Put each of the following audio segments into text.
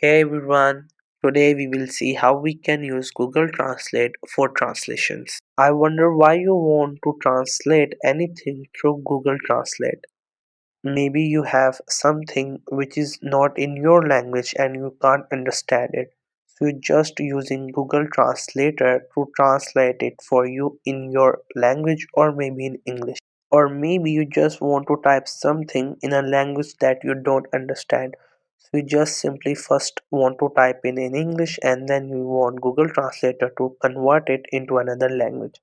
Hey everyone, today we will see how we can use Google Translate for translations. I wonder why you want to translate anything through Google Translate. Maybe you have something which is not in your language and you can't understand it. So you're just using Google Translator to translate it for you in your language or maybe in English. Or maybe you just want to type something in a language that you don't understand. So you just simply first want to type in English and then you want Google Translator to convert it into another language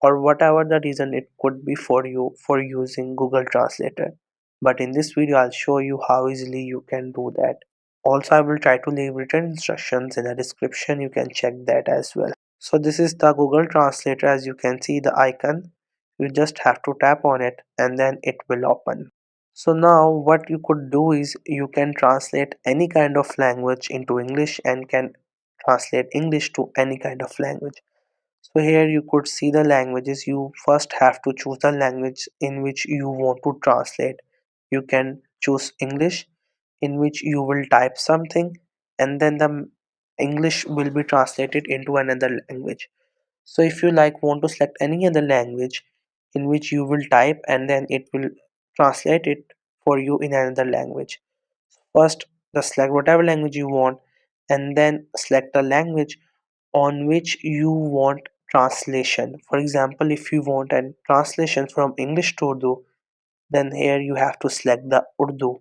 or whatever the reason it could be for you for using Google Translator. But in this video I'll show you how easily you can do that. Also I will try to leave written instructions in the description, you can check that as well. So this is the Google Translator. As you can see the icon, you just have to tap on it and then it will open. So now what you could do is you can translate any kind of language into English and can translate English to any kind of language. So here you could see the languages. You first have to choose the language in which you want to translate. You can choose English, in which you will type something and then the English will be translated into another language. So if you want to select any other language in which you will type and then it will translate it for you in another language. First, just select whatever language you want and then select the language on which you want translation. For example, if you want a translation from English to Urdu, then here you have to select the Urdu.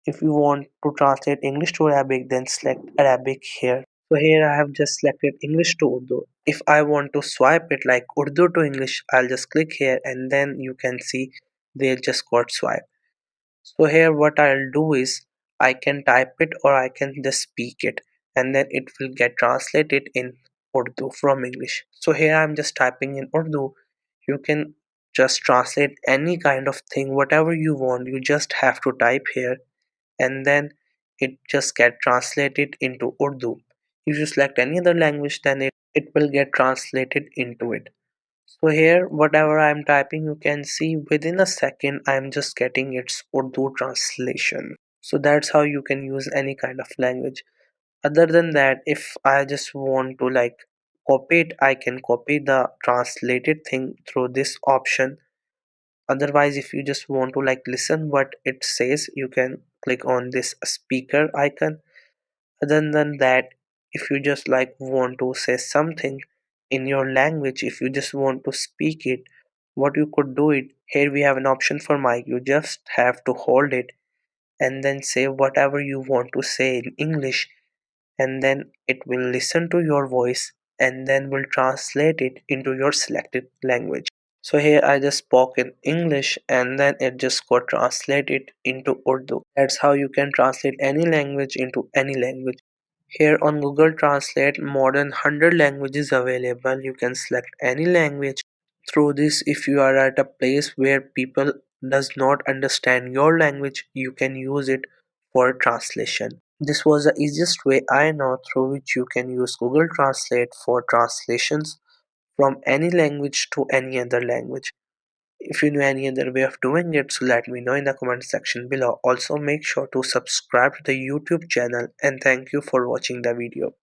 If you want to translate English to Arabic, then select Arabic here. So here I have just selected English to Urdu. If I want to swipe it like Urdu to English, I'll just click here and then you can see they just got swipe. So here what I'll do is I can type it or I can just speak it and then it will get translated in Urdu from English. So here I'm just typing in Urdu. You can just translate any kind of thing, whatever you want. You just have to type here and then it just get translated into Urdu. If you select any other language, then it will get translated into it. So here whatever I'm typing, you can see within a second I'm just getting its Urdu translation. So that's how you can use any kind of language. Other than that, if I just want to copy it, I can copy the translated thing through this option. Otherwise, if you just want to listen what it says, you can click on this speaker icon. Other than that, if you just want to say something in your language, if you just want to speak it, what you could do it, here we have an option for mic. You just have to hold it and then say whatever you want to say in English, and then it will listen to your voice and then will translate it into your selected language. So here I just spoke in English and then it just got translated into Urdu. That's how you can translate any language into any language. Here on Google Translate, more than 100 languages available. You can select any language. Through this, if you are at a place where people does not understand your language, you can use it for translation. This was the easiest way I know through which you can use Google Translate for translations from any language to any other language. If you know any other way of doing it, so let me know in the comment section below. Also make sure to subscribe to the YouTube channel and thank you for watching the video.